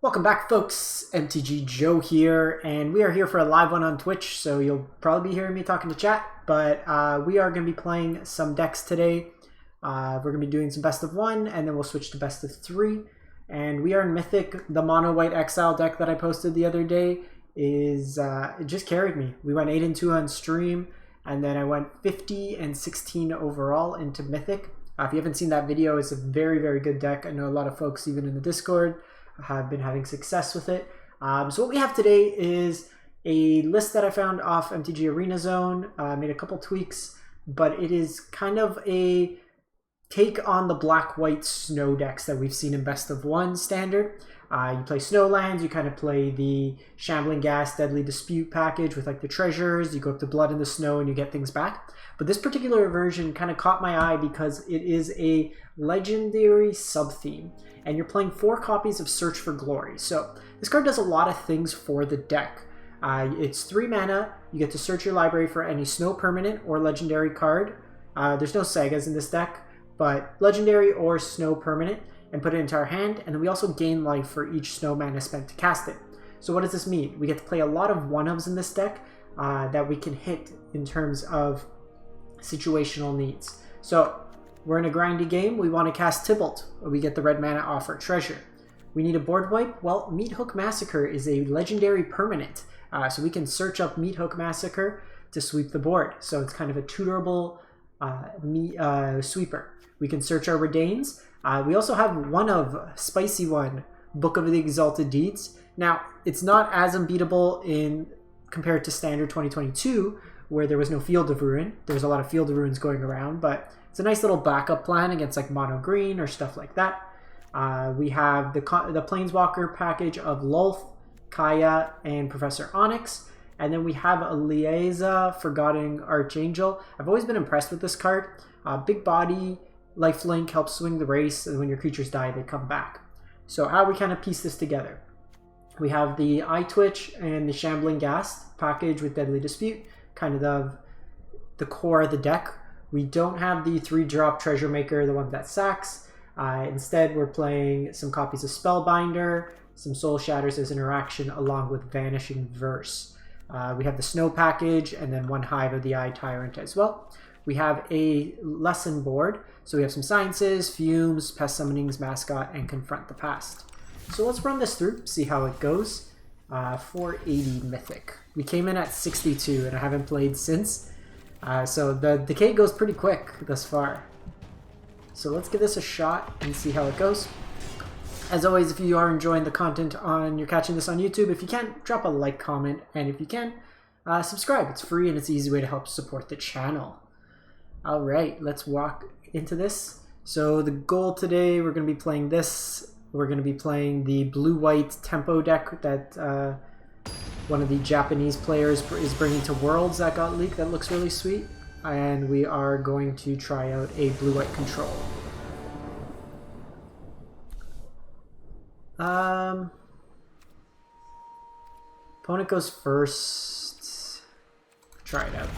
Welcome back, folks. MTG Joe here, and we are here for a live one on Twitch, so you'll probably be hearing me talking to chat, but we are going to be playing some decks today. We're going to be doing some best of one, and then we'll switch to best of three. And we are in Mythic. The mono white exile deck that I posted the other day is it just carried me. We went 8-2 on stream, and then I went 50 and 16 overall into Mythic. If you haven't seen that video, it's a very, very good deck. I know a lot of folks, even in the Discord, have been having success with it. So what we have today is a list that I found off MTG Arena Zone. Made a couple tweaks, but it is kind of a take on the black-white snow decks that we've seen in Best of One standard. You play Snowlands, you kind of play the Shambling Gas Deadly Dispute package with like the treasures, you go up to Blood in the Snow and you get things back. But this particular version kind of caught my eye because it is a legendary sub-theme, and you're playing 4 copies of Search for Glory. So this card does a lot of things for the deck. It's 3 mana, you get to search your library for any snow permanent or legendary card. There's no sagas in this deck, but legendary or snow permanent, and put it into our hand, and then we also gain life for each snow mana spent to cast it. So what does this mean? We get to play a lot of 1-ofs in this deck that we can hit in terms of situational needs. So we're in a grindy game, we want to cast Tybalt, we get the red mana off our treasure. We need a board wipe. Well, Meathook Massacre is a legendary permanent, so we can search up Meathook Massacre to sweep the board. So it's kind of a tutorable sweeper. We can search our Redains. We also have one of Spicy One, Book of the Exalted Deeds. Now, it's not as unbeatable compared to Standard 2022, where there was no Field of Ruin. There's a lot of Field of Ruins going around, but it's a nice little backup plan against like mono green or stuff like that. We have the Planeswalker package of Lolth, Kaya, and Professor Onyx. And then we have a Lieza, Forgotten Archangel. I've always been impressed with this card. Big body, lifelink, helps swing the race, and when your creatures die, they come back. So how we kind of piece this together? We have the Eye Twitch and the Shambling Gas package with Deadly Dispute, kind of the core of the deck. We don't have the 3-drop Treasure Maker, the one that sacks. Instead, we're playing some copies of Spellbinder, some Soul Shatters as interaction, along with Vanishing Verse. We have the Snow package, and then 1 Hive of the Eye Tyrant as well. We have a lesson board, so we have some Sciences, Fumes, Pest Summonings, Mascot, and Confront the Past. So let's run this through, see how it goes. 480 Mythic. We came in at 62, and I haven't played since. So the decay goes pretty quick thus far. So let's give this a shot and see how it goes. As always, if you are enjoying the content you're catching this on YouTube, if you can, drop a like, comment, and if you can, subscribe. It's free and it's an easy way to help support the channel. Alright, let's walk into this. So the goal today, we're going to be playing this. We're going to be playing the blue-white tempo deck that one of the Japanese players is bringing to Worlds that got leaked. That looks really sweet. And we are going to try out a blue-white control. Opponent goes first. Try it out.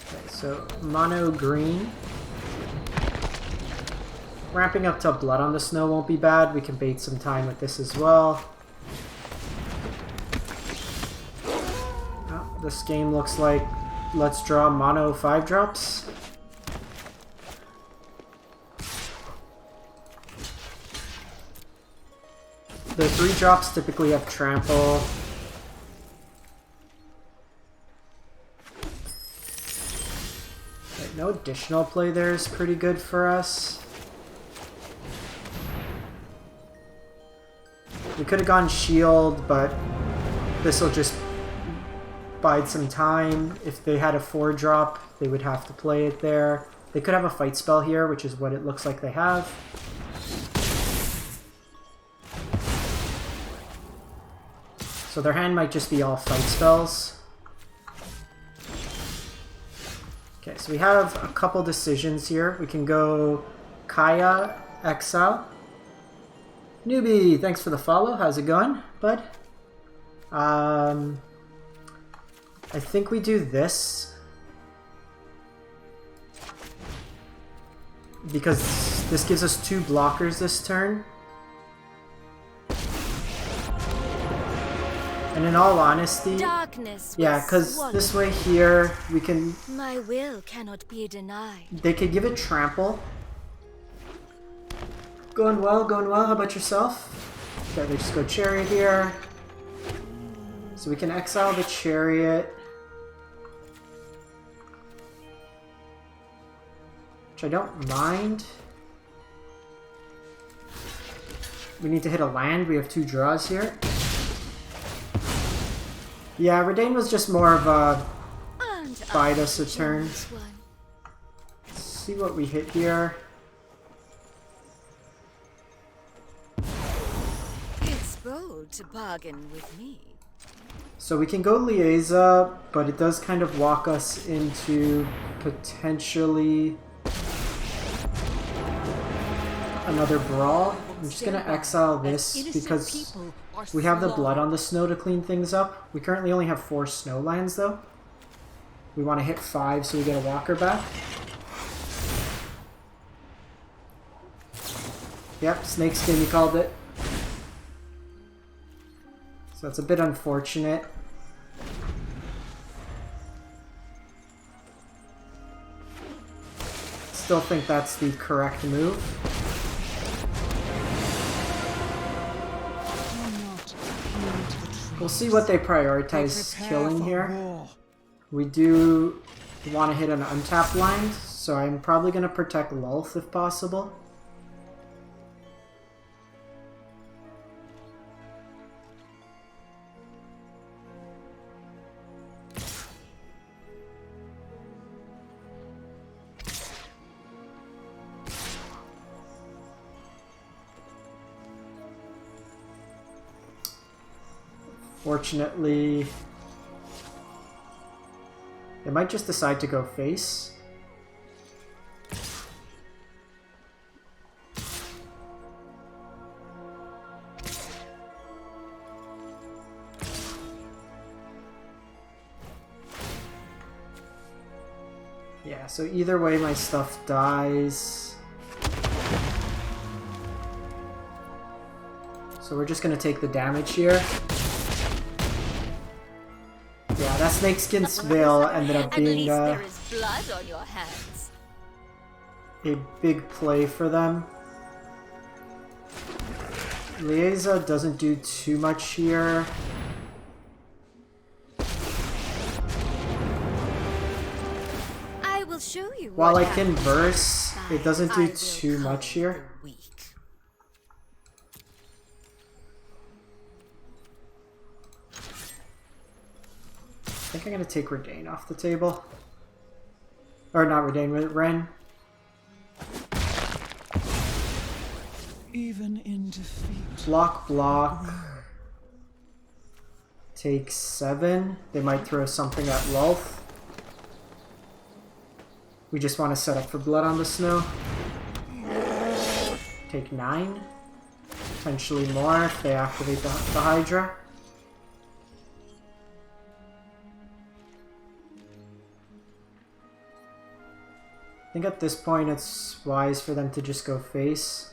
Okay, so mono green. Ramping up to Blood on the Snow won't be bad. We can bait some time with this as well. Oh, this game looks like let's draw mono 5-drops. The 3-drops typically have trample. Okay, no additional play there is pretty good for us. We could have gone shield, but this will just bide some time. If they had a 4-drop, they would have to play it there. They could have a fight spell here, which is what it looks like they have. So their hand might just be all fight spells. Okay, so we have a couple decisions here. We can go Kaya, Exile. Newbie, thanks for the follow. How's it going, bud? I think we do this. because this gives us 2 blockers this turn. And in all honesty, yeah, because this way here we can. My will cannot be denied. They could give it trample. Going well, going well. How about yourself? Okay, they just go chariot here. So we can exile the chariot. Which I don't mind. We need to hit a land. We have 2 draws here. Yeah, Redain was just more of a bide us a turn. Let's see what we hit here. It's bold to bargain with me. So we can go Liaisa, but it does kind of walk us into potentially another brawl. I'm just gonna exile this because we have the blood on the snow to clean things up. We currently only have 4 snow lands though. We want to hit 5 so we get a walker back. Yep, snakeskin, you called it. So that's a bit unfortunate. Still think that's the correct move. We'll see what they prioritize killing here. We do want to hit an untapped land, so I'm probably going to protect Lulth if possible. Fortunately, they might just decide to go face. Yeah, so either way my stuff dies. So we're just gonna take the damage here. Yeah, that Snakeskin's Veil ended up being there is blood on your hands. A big play for them. Liaisa doesn't do too much here. I will show you. While I can verse, it doesn't do too much here. I think I'm gonna take Redain off the table. Or not Redain, Ren. Even in defeat. Block, block. Take 7. They might throw something at Lulth. We just want to set up for blood on the snow. Take 9. Potentially more if they activate the Hydra. I think at this point it's wise for them to just go face.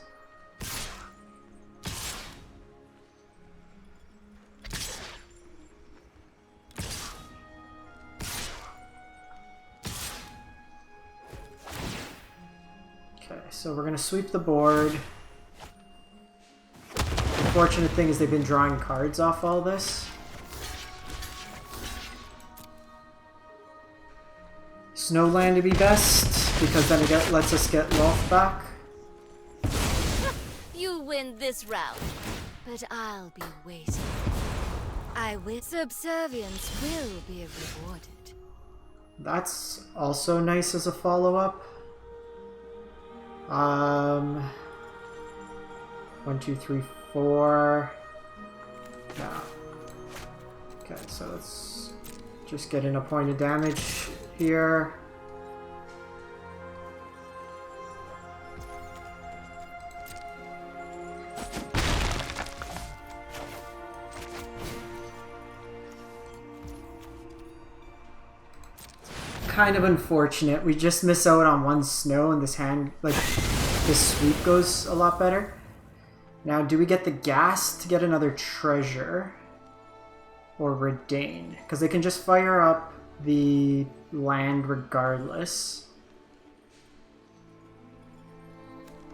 Okay, so we're gonna sweep the board. The unfortunate thing is they've been drawing cards off all this. Snowland to be best, because then it lets us get Lulth back. You win this round, but I'll be waiting. I will. Subservience will be rewarded. That's also nice as a follow-up. 1, 2, 3, 4. No. Okay, so let's just get in a point of damage here. kind of unfortunate. We just miss out on one snow and this hand, like, this sweep goes a lot better. Now, do we get the gas to get another treasure? Or Redain? Because they can just fire up the land regardless.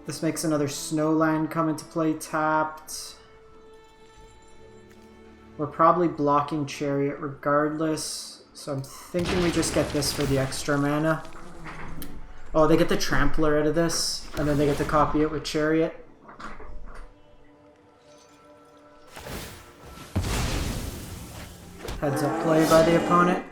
This makes another snow land come into play tapped. We're probably blocking Chariot regardless. So I'm thinking we just get this for the extra mana. Oh, they get the Trampler out of this, and then they get to copy it with Chariot. Heads up play by the opponent.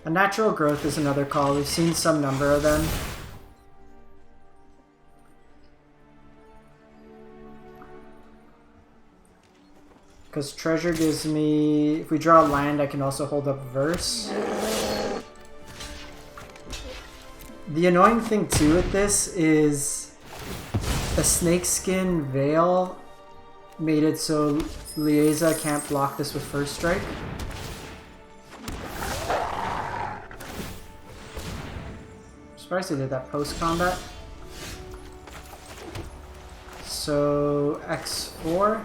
A natural growth is another call. We've seen some number of them. Because treasure gives me... If we draw land, I can also hold up verse. The annoying thing too with this is the snakeskin veil made it so Lieza can't block this with first strike. I'm surprised they did that post combat. So X4.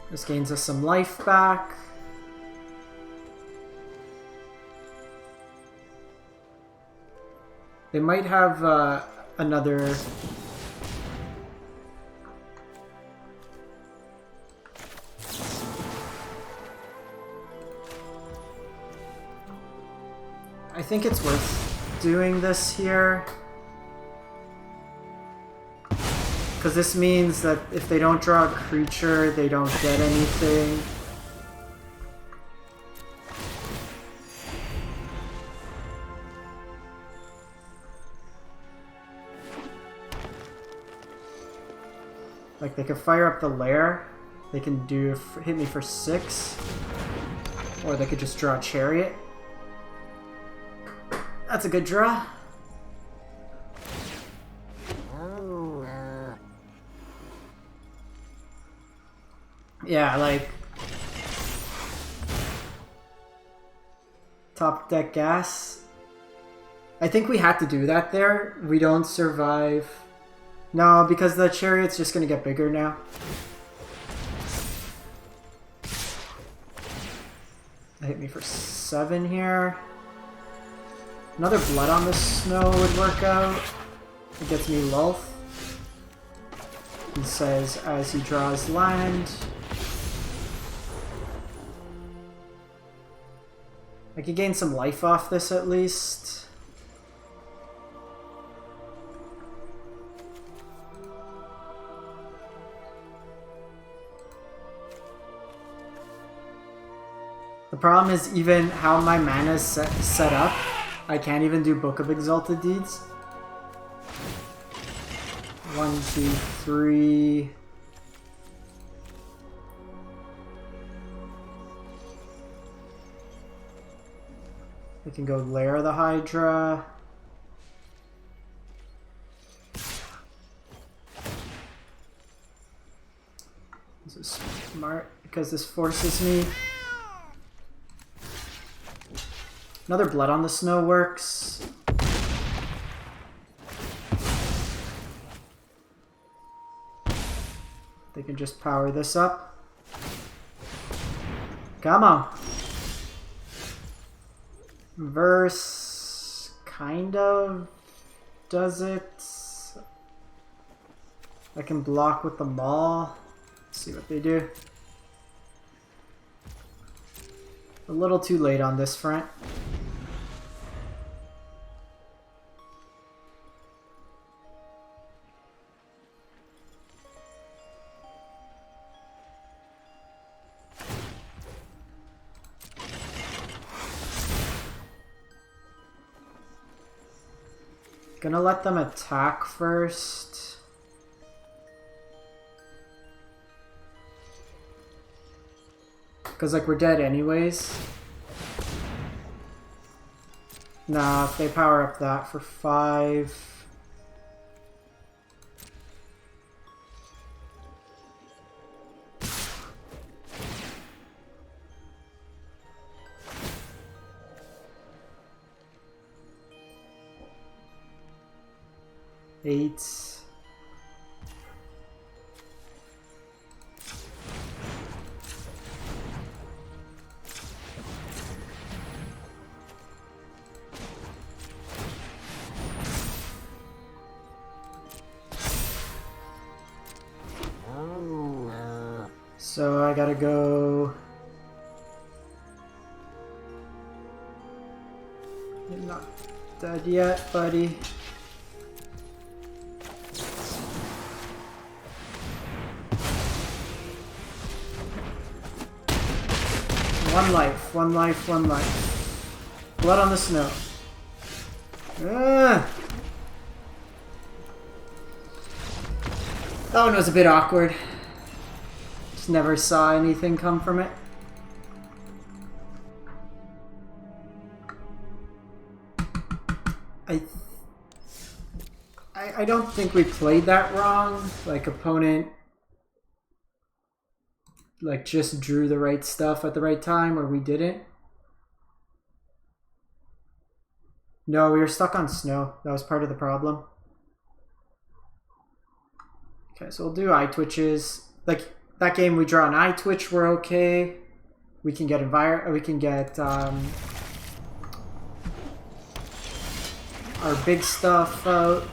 This gains us some life back. They might have another... I think it's worth doing this here. Because this means that if they don't draw a creature, they don't get anything. Like, they could fire up the lair. They can do hit me for 6. Or they could just draw a Chariot. That's a good draw. Yeah, like... Top deck gas. I think we had to do that there. We don't survive. No, because the Chariot's just gonna get bigger now. They hit me for 7 here. Another Blood on the Snow would work out. It gets me Lulth. He says as he draws land. I could gain some life off this at least. The problem is even how my mana is set up, I can't even do Book of Exalted Deeds. 1, 2, 3... We can go Lair of the Hydra. This is smart because this forces me. Another Blood on the Snow works. They can just power this up. Come on. Verse kind of does it. I can block with the Maul. Let's see what they do. A little too late on this front. Gonna let them attack first. Because, like, we're dead anyways. Nah, if they power up that for 5... Eight. So I gotta go. You're not dead yet, buddy. One life, one life, one life. Blood on the snow. Ah! That one was a bit awkward. Just never saw anything come from it. I don't think we played that wrong. Like, opponent like just drew the right stuff at the right time, or we didn't. No, we were stuck on snow. That was part of the problem. Okay, so we'll do eye twitches. Like that game, we draw an eye twitch. We're okay. We can get we can get our big stuff out.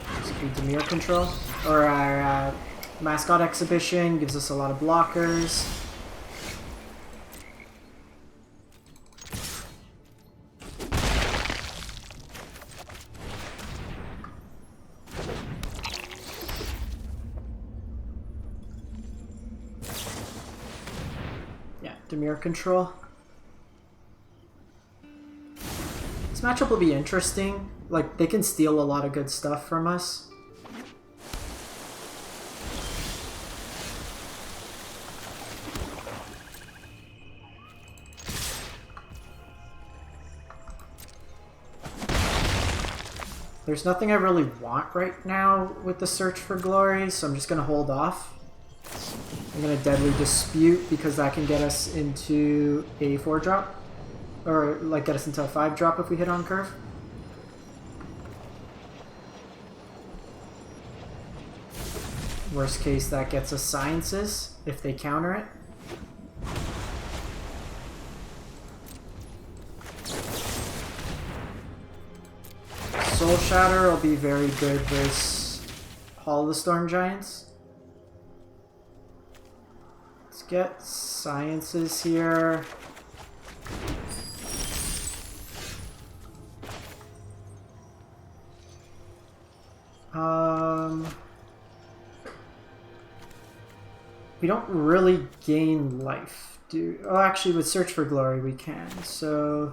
Demir control, or our mascot exhibition gives us a lot of blockers. Yeah, Demir control. This matchup will be interesting. Like, they can steal a lot of good stuff from us. There's nothing I really want right now with the Search for Glory, so I'm just going to hold off. I'm going to Deadly Dispute because that can get us into a 4-drop. Or, like, get us into a 5-drop if we hit on curve. Worst case, that gets us Sciences if they counter it. Soul Shatter will be very good versus Hall of the Storm Giants. Let's get Sciences here. We don't really gain life, do... Oh, actually, with Search for Glory we can, so...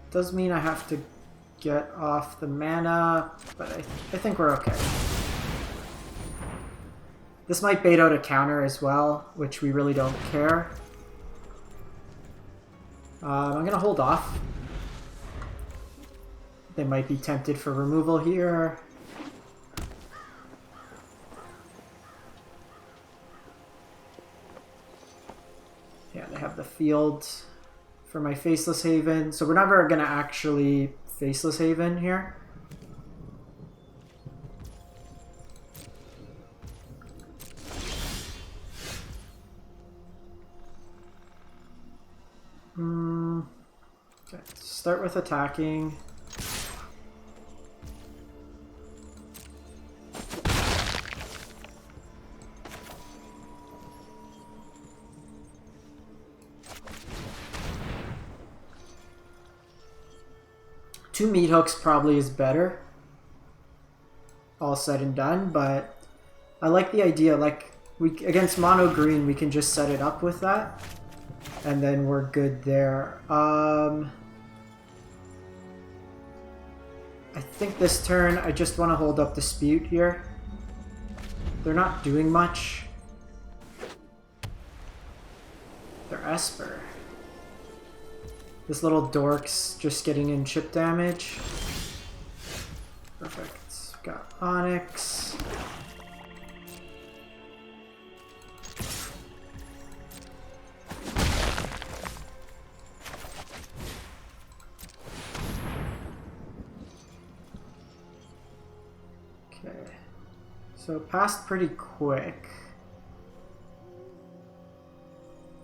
Does mean I have to get off the mana, but I think we're okay. This might bait out a counter as well, which we really don't care. I'm gonna hold off. They might be tempted for removal here. Yeah, they have the field for my Faceless Haven. So we're never going to actually Faceless Haven here. Okay, start with attacking. Two meathooks probably is better, all said and done, but I like the idea, like, against mono green we can just set it up with that, and then we're good there. I think this turn I just want to hold up Dispute here. They're not doing much. They're Esper. This little dork's just getting in chip damage. Perfect. Got Onyx. Okay. So it passed pretty quick.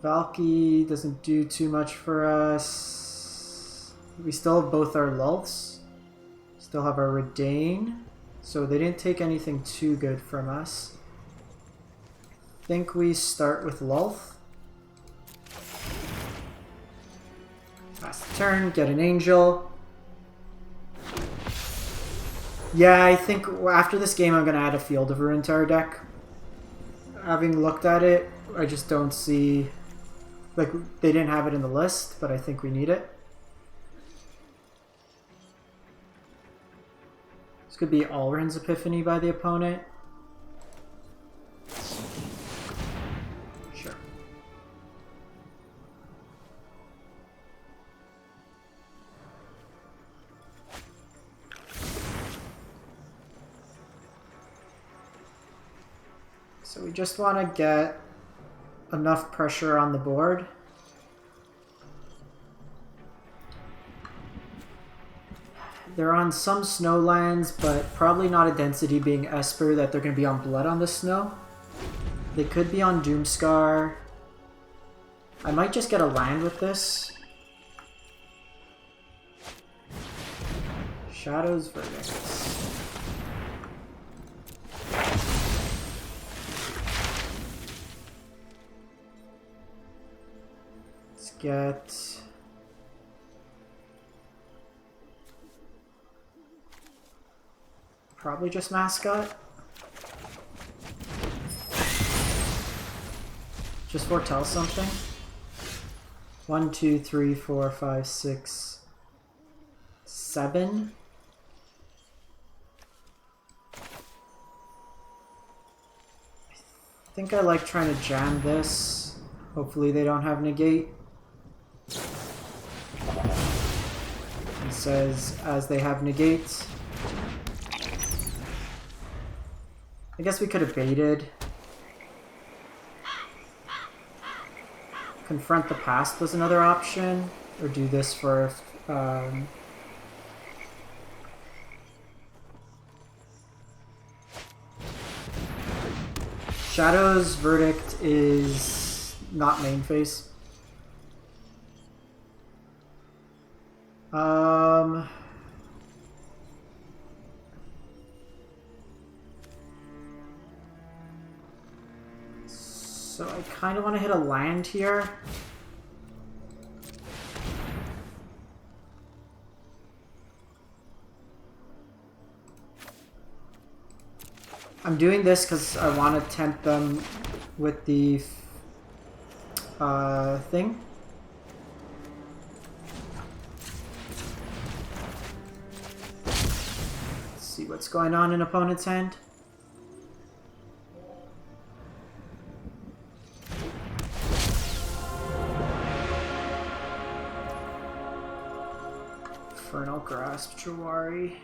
Valky doesn't do too much for us. We still have both our Lulths. Still have our Redain. So they didn't take anything too good from us. I think we start with Lulth. Pass the turn, get an Angel. Yeah, I think after this game I'm going to add a Field of Ruin to our deck. Having looked at it, I just don't see... Like, they didn't have it in the list, but I think we need it. This could be Alrund's Epiphany by the opponent. Sure. So we just want to get enough pressure on the board. They're on some snow lands, but probably not a density being Esper that they're going to be on Blood on the Snow. They could be on Doomscar. I might just get a land with this. Shadow's Verdict. Get probably just Mascot. Just foretell something. 1, 2, 3, 4, 5, 6, 7. I think I like trying to jam this. Hopefully they don't have negate. It says as they have negates. I guess we could have baited. Confront the Past was another option, or do this for Shadow's Verdict is not main phase. So I kind of want to hit a land here. I'm doing this because I want to tempt them with the thing. Let's see what's going on in opponent's hand. Infernal Grasp, Jawari.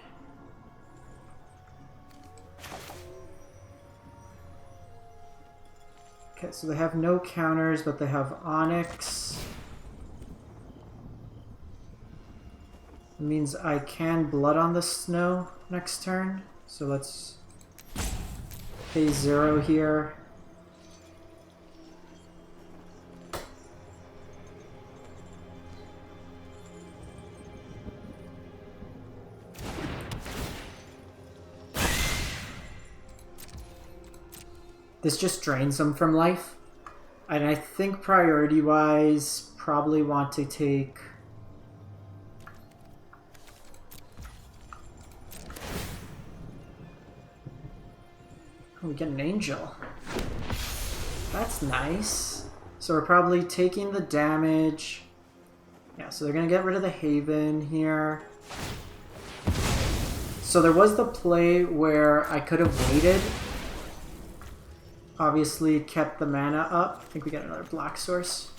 Okay, so they have no counters, but they have Onyx. It means I can Blood on the Snow next turn. So let's pay 0 here. This just drains them from life. And I think priority-wise, probably want to take... Oh, we get an Angel. That's nice. So we're probably taking the damage. Yeah, so they're going to get rid of the Haven here. So there was the play where I could have waited. Obviously kept the mana up. I think we get another black source.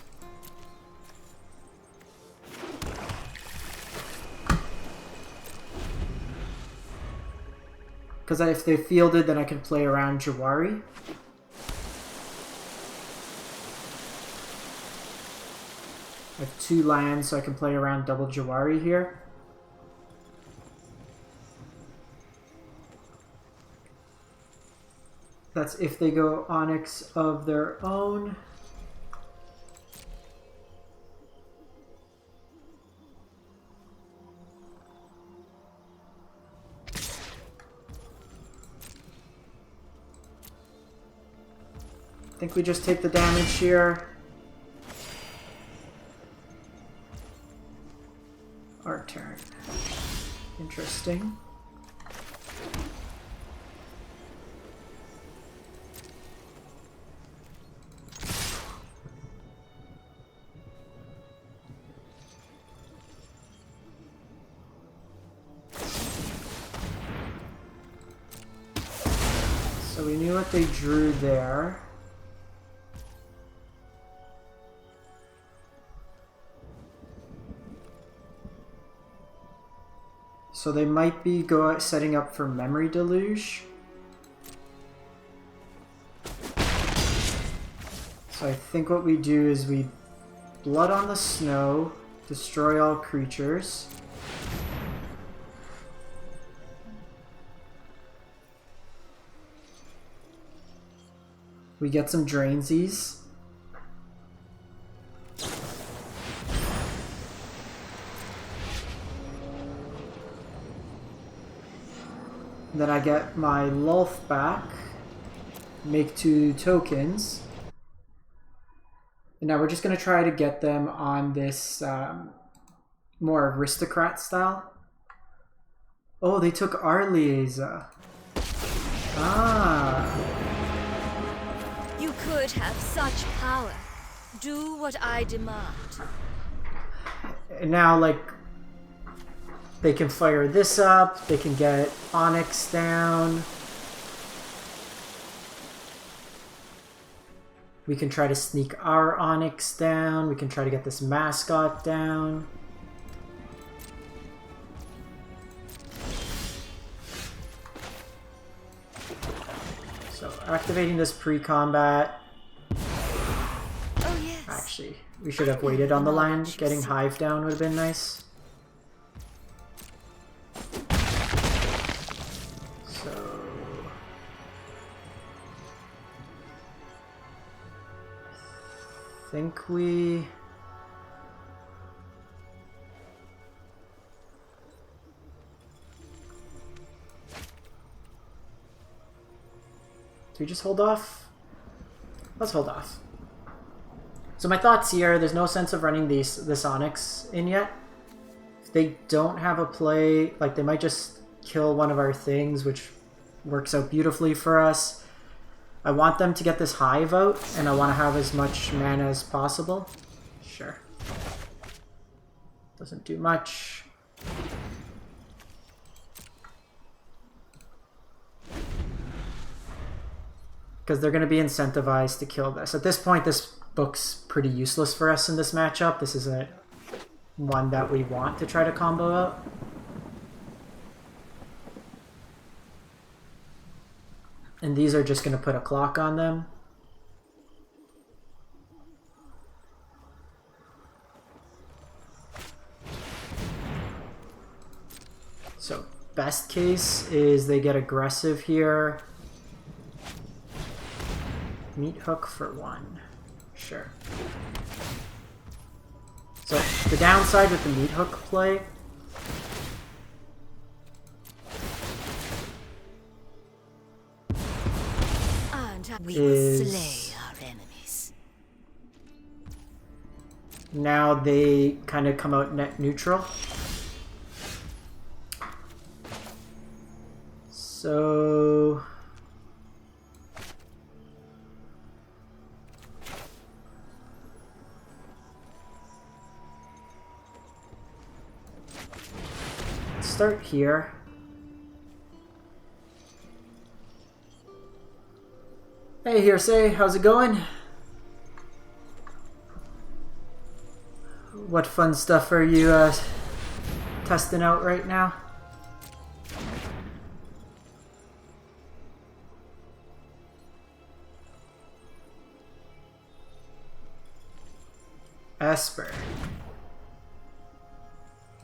Because if they fielded, then I could play around Jawari. I have 2 lands, so I can play around double Jawari here. That's if they go Onyx of their own. I think we just take the damage here. Our turn. Interesting. So we knew what they drew there. So they might be setting up for Memory Deluge. So I think what we do is we Blood on the Snow, destroy all creatures. We get some Drainsies. Then I get my Lulth back, make 2 tokens, and now we're just going to try to get them on this more aristocrat style. Oh, they took our Liaisa. Ah. You could have such power. Do what I demand. And now, like, they can fire this up, they can get Onyx down. We can try to sneak our Onyx down, we can try to get this mascot down. So, activating this pre-combat. Oh yes. Actually, we should have waited on the line. Getting Hive down would have been nice. Think we... Do we just hold off? Let's hold off. So my thoughts here, there's no sense of running this Onyx in yet. If they don't have a play, like they might just kill one of our things, which works out beautifully for us. I want them to get this Hive out, and I want to have as much mana as possible. Sure. Doesn't do much. Because they're going to be incentivized to kill this. At this point, this book's pretty useless for us in this matchup. This isn't one that we want to try to combo out. And these are just going to put a clock on them. So best case is they get aggressive here. Meathook for 1. Sure. So the downside with the Meathook play we will slay our enemies. Now they kind of come out net neutral. So let's start here. Hey Hearsay, how's it going? What fun stuff are you testing out right now? Esper.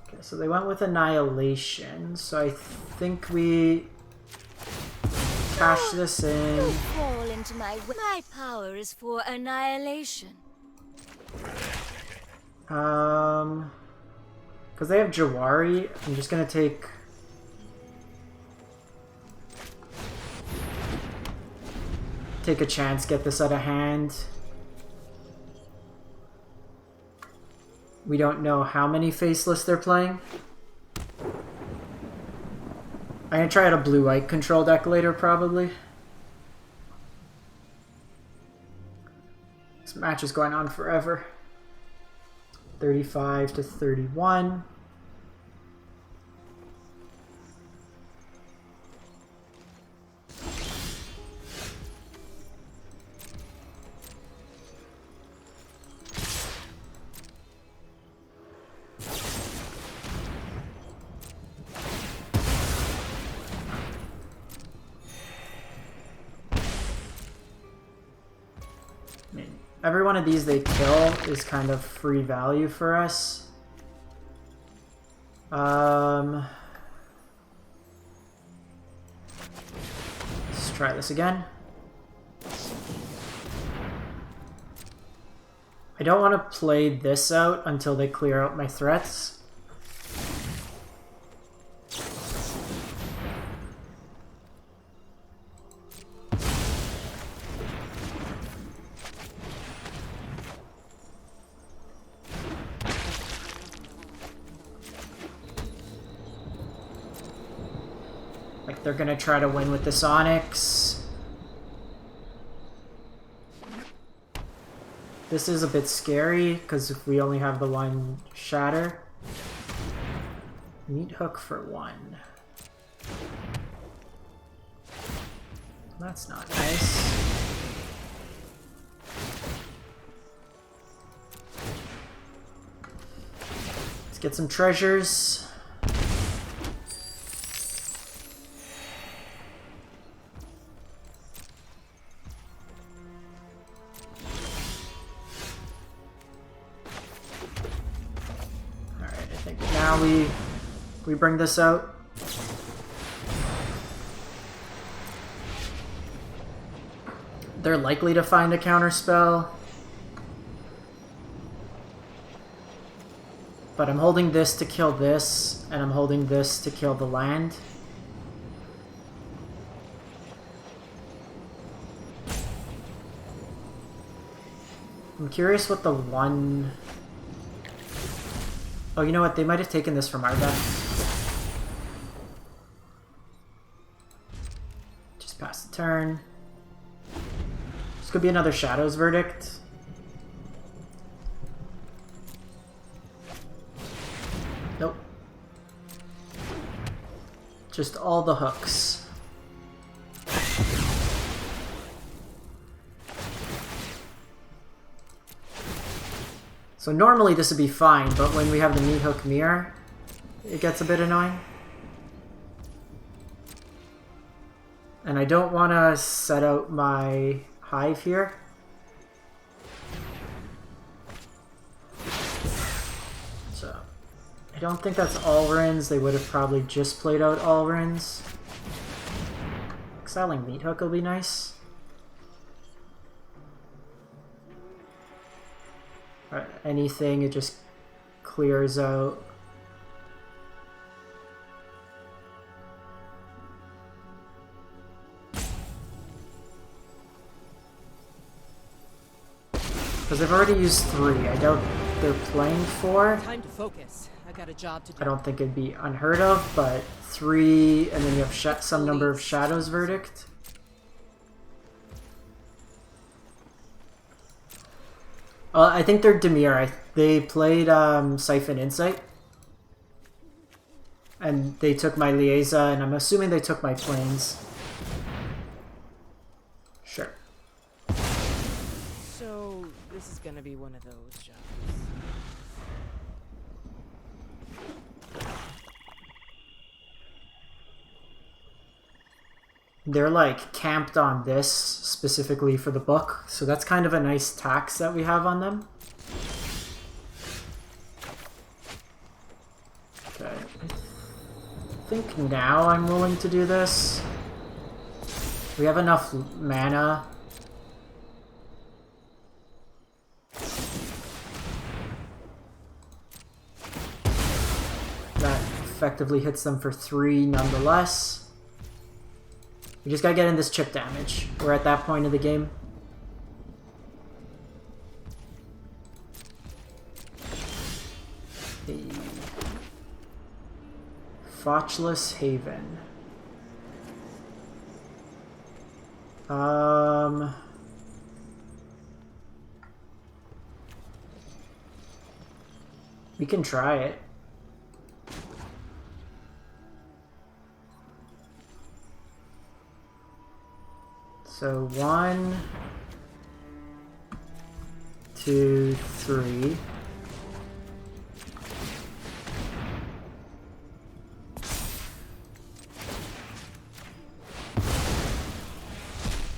Okay, so they went with Annihilation, so I think we cash this in. Don't fall into my power is for annihilation. Because they have Jawari, I'm just gonna take. Take a chance, get this out of hand. We don't know how many Faceless they're playing. I'm gonna try out a blue-white control deck later, probably. This match is going on forever. 35 to 31. Every one of these they kill is kind of free value for us. Let's try this again. I don't want to play this out until they clear out my threats. They're gonna try to win with the Sonics. This is a bit scary because if we only have the one Shatter. Meathook for 1. That's not nice. Let's get some treasures. Now we bring this out. They're likely to find a counterspell. But I'm holding this to kill this, and I'm holding this to kill the land. I'm curious what the one... Oh, you know what? They might have taken this from our deck. Just pass the turn. This could be another Shadow's Verdict. Nope. Just all the hooks. So normally this would be fine, but when we have the meathook mirror, it gets a bit annoying. And I don't want to set out my hive here. So, I don't think that's Alrins. They would have probably just played out Alrins. Exiling meathook will be nice. Anything, it just clears out. Because they've already used 3. I doubt they're playing 4. Time to focus. I got a job to do. I don't think it'd be unheard of, but 3, and then you have some number of Shadow's Verdict. I think they're Dimir. They played Siphon Insight. And they took my Liaisa, and I'm assuming they took my Plains. Sure. So, this is gonna be one of those jobs. They're like camped on this specifically for the book, so that's kind of a nice tax that we have on them. I think now I'm willing to do this. We have enough mana. That effectively hits them for 3 nonetheless. We just gotta get in this chip damage. We're at that point of the game. The Fotchless Haven. We can try it. So 1, 2, 3.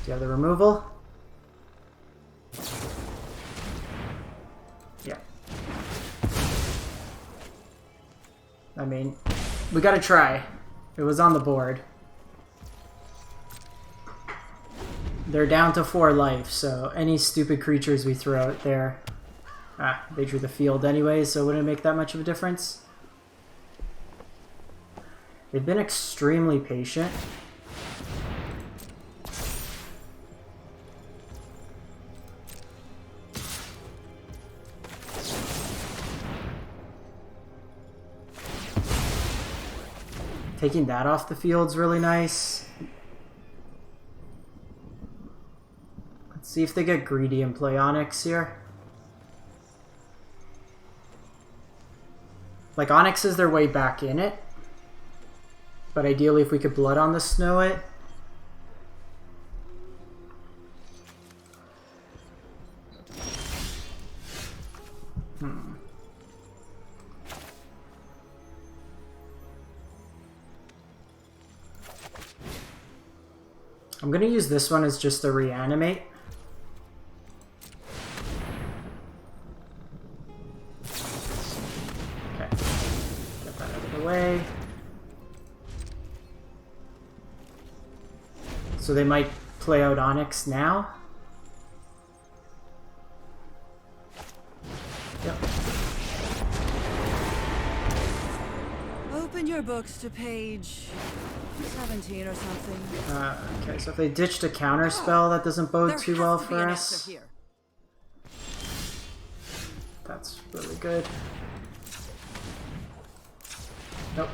Do you have the removal? Yeah. I mean, we gotta try. It was on the board. They're down to 4 life, so any stupid creatures we throw out there... Ah, they drew the field anyway, so it wouldn't make that much of a difference. They've been extremely patient. Taking that off the field's really nice. Let's see if they get greedy and play Onyx here. Like, Onyx is their way back in it. But ideally, if we could Blood on the Snow it. I'm gonna use this one as just a reanimate. Okay, get that out of the way. So they might play out Onyx now. Yep. Open your books to page 17 or something. Okay, so if they ditched a counter spell, that doesn't bode too well for us. That's really good. Nope.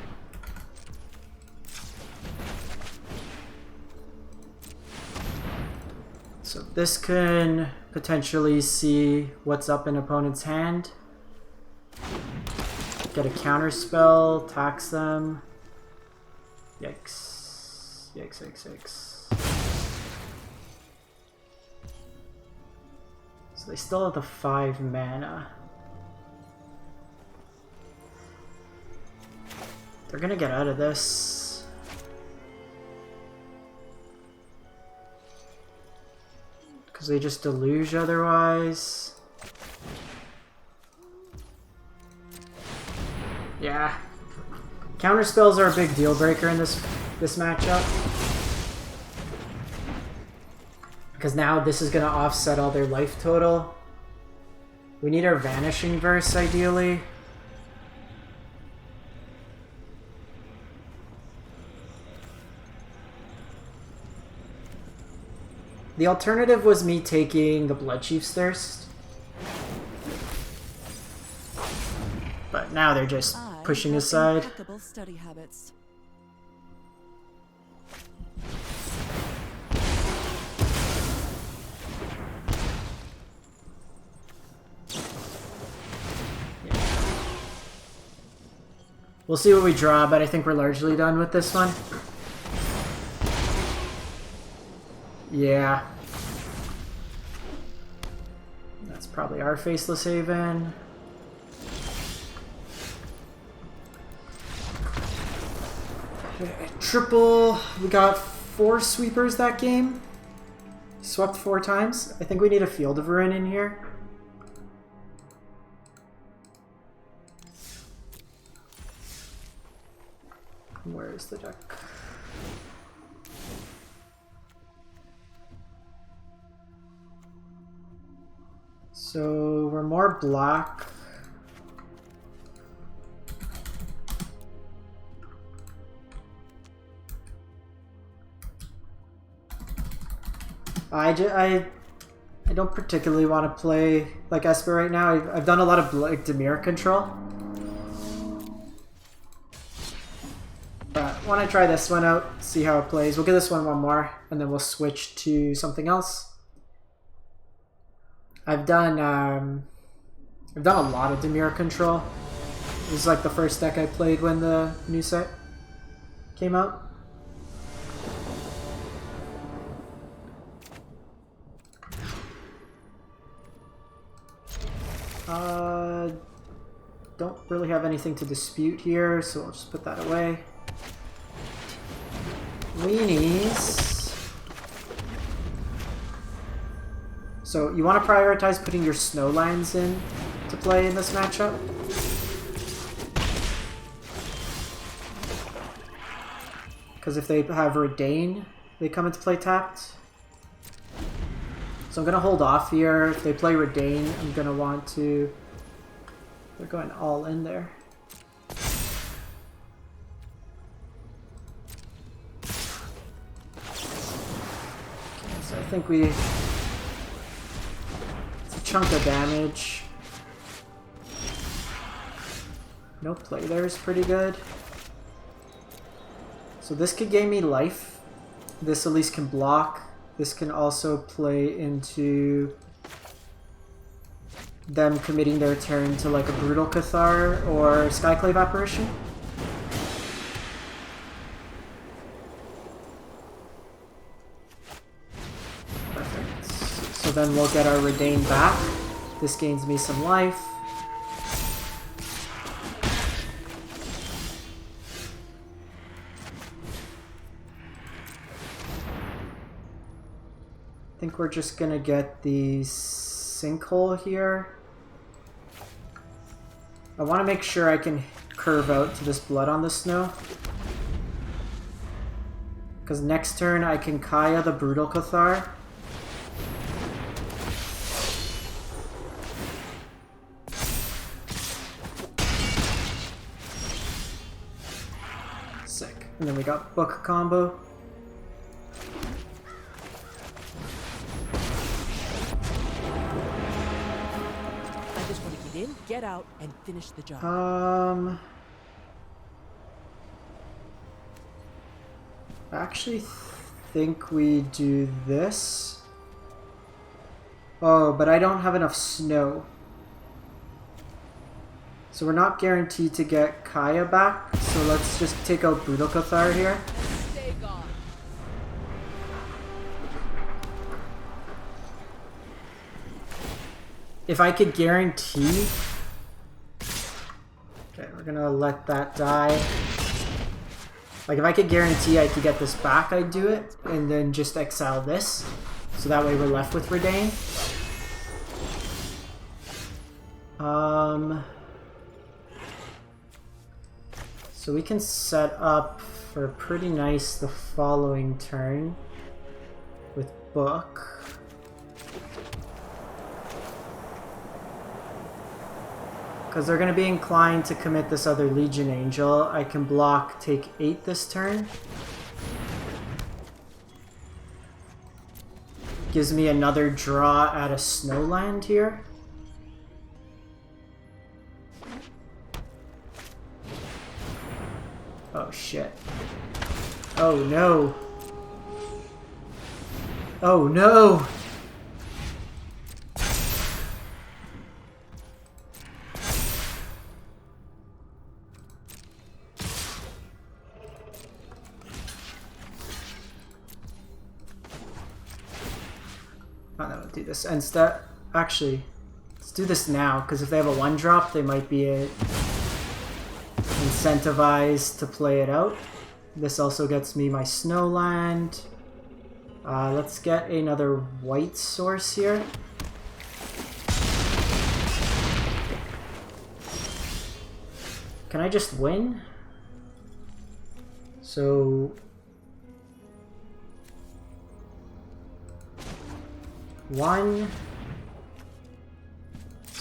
So this can potentially see what's up in opponent's hand. Get a counter spell, tax them. Yikes. Yikes, yikes, yikes. So they still have the 5 mana. They're gonna get out of this. Because they just deluge otherwise. Yeah. Counter spells are a big deal breaker in this matchup. Because now this is going to offset all their life total. We need our Vanishing Verse, ideally. The alternative was me taking the Bloodchief's Thirst. But now they're just pushing aside. Study habits. We'll see what we draw, but I think we're largely done with this one. Yeah. That's probably our Faceless Haven. Triple. We got 4 sweepers that game. Swept 4 times. I think we need a Field of Ruin in here. Where is the deck? So we're more black. I don't particularly want to play like Esper right now. I've done a lot of like Dimir control. But I want to try this one out, see how it plays. We'll give this one more, and then we'll switch to something else. I've done a lot of Dimir control. This is like the first deck I played when the new set came out. Don't really have anything to dispute here, so I'll just put that away. Weenies. So you want to prioritize putting your snow lands in to play in this matchup. Because if they have Redain, they come into play tapped. So I'm going to hold off here. If they play Redain, I'm going to want to... They're going all in there. Okay, so I think we... It's a chunk of damage. No play there is pretty good. So this could gain me life. This at least can block. This can also play into them committing their turn to like a Brutal Cathar or Skyclave Apparition. Perfect. So then we'll get our Redain back. This gains me some life. I think we're just gonna get the sinkhole here. I want to make sure I can curve out to this blood on the snow. Because next turn I can Kaya the Brutal Cathar. Sick. And then we got Book combo. In, get out, and finish the job. I actually think we do this. Oh, but I don't have enough snow. So we're not guaranteed to get Kaya back, so let's just take out Brutal Cathar here. Stay gone. If I could guarantee... Okay, we're gonna let that die. Like, if I could guarantee I could get this back, I'd do it. And then just exile this. So that way we're left with Redain. So we can set up for pretty nice the following turn with Book. Because they're going to be inclined to commit this other Legion Angel. I can block, take 8 this turn. Gives me another draw at a Snowland here. Oh shit. Oh no. Oh no! Oh, no, do this instead. Actually, let's do this now, because if they have a 1-drop, they might be incentivized to play it out. This also gets me my Snowland. Let's get another white source here. Can I just win? So 1,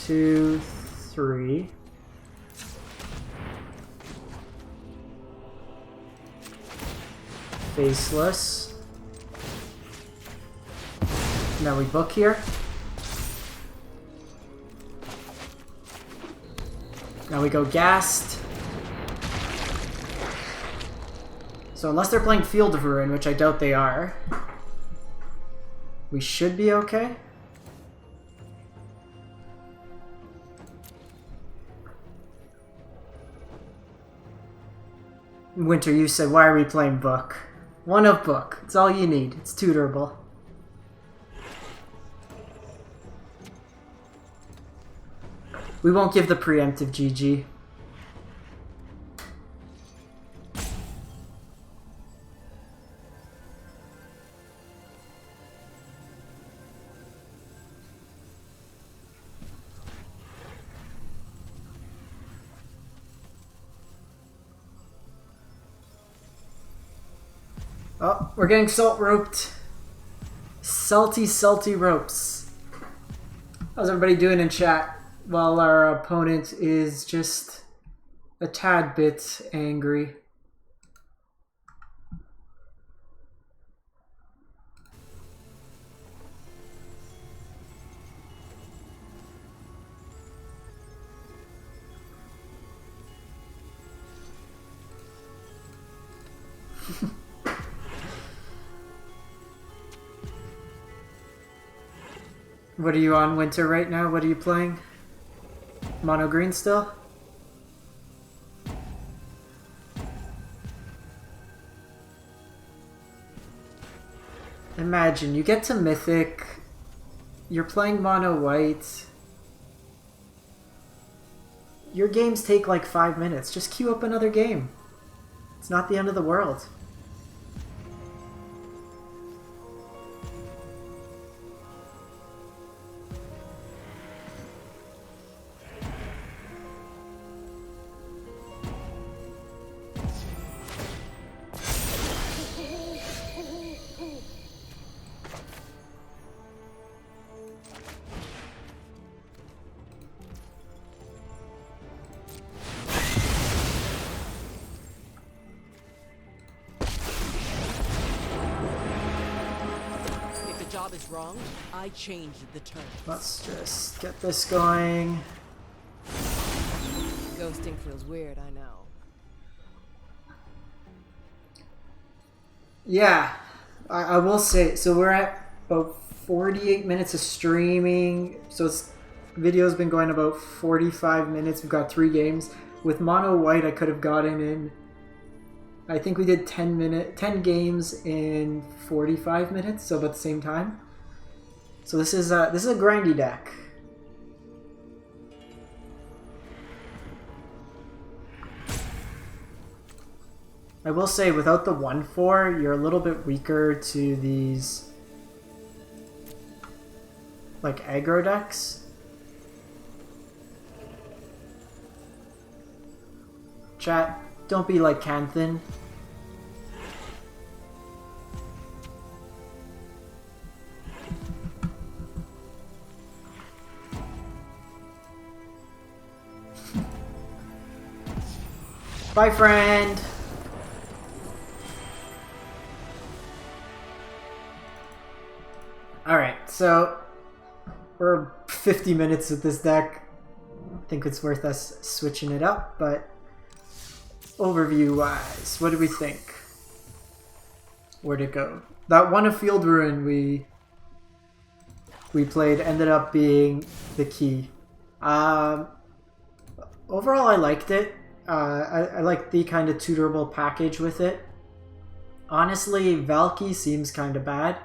2, 3. Faceless. Now we book here. Now we go gassed. So unless they're playing Field of Ruin, which I doubt they are, we should be okay. Winter, you said, why are we playing Book? One of Book. It's all you need. It's tutorable. We won't give the preemptive GG. Oh, we're getting salt roped. Salty, salty ropes. How's everybody doing in chat? While our opponent is just a tad bit angry. What are you on, Winter, right now? What are you playing? Mono green still? Imagine, you get to Mythic, you're playing mono white, your games take like 5 minutes. Just queue up another game. It's not the end of the world. Is wrong. I changed the terms. Let's just get this going. Ghosting feels weird, I know. Yeah, I will say, so we're at about 48 minutes of streaming. So video's been going about 45 minutes. We've got 3 games. With mono white, I could have gotten in, I think we did 10 games in 45 minutes, so about the same time. So this is a grindy deck. I will say, without the 1/4, you're a little bit weaker to these like aggro decks. Chat, don't be like Canthan. Bye, friend. Alright, so we're 50 minutes with this deck. I think it's worth us switching it up, but overview-wise, what do we think? Where'd it go? That one of Field Ruin we played ended up being the key. Overall, I liked it. I like the kind of tutorable package with it. Honestly, Valky seems kind of bad.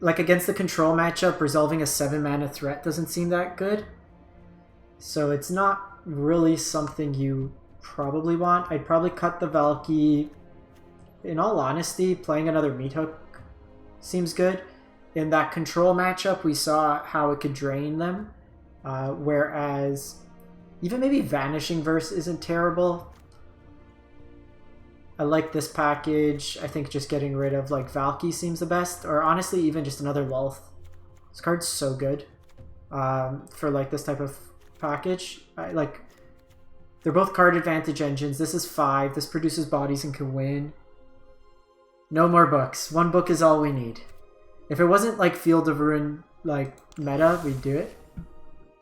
Like against the control matchup, resolving a 7-mana threat doesn't seem that good. So it's not really something you probably want. I'd probably cut the Valky. In all honesty, playing another meathook seems good. In that control matchup, we saw how it could drain them. Whereas even maybe Vanishing Verse isn't terrible. I like this package. I think just getting rid of like Valky seems the best, or honestly even just another Wealth. This card's so good for like this type of package. They're both card advantage engines. This is 5. This produces bodies and can win. No more books. 1 book is all we need. If it wasn't like Field of Ruin like meta, we'd do it.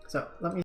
So let me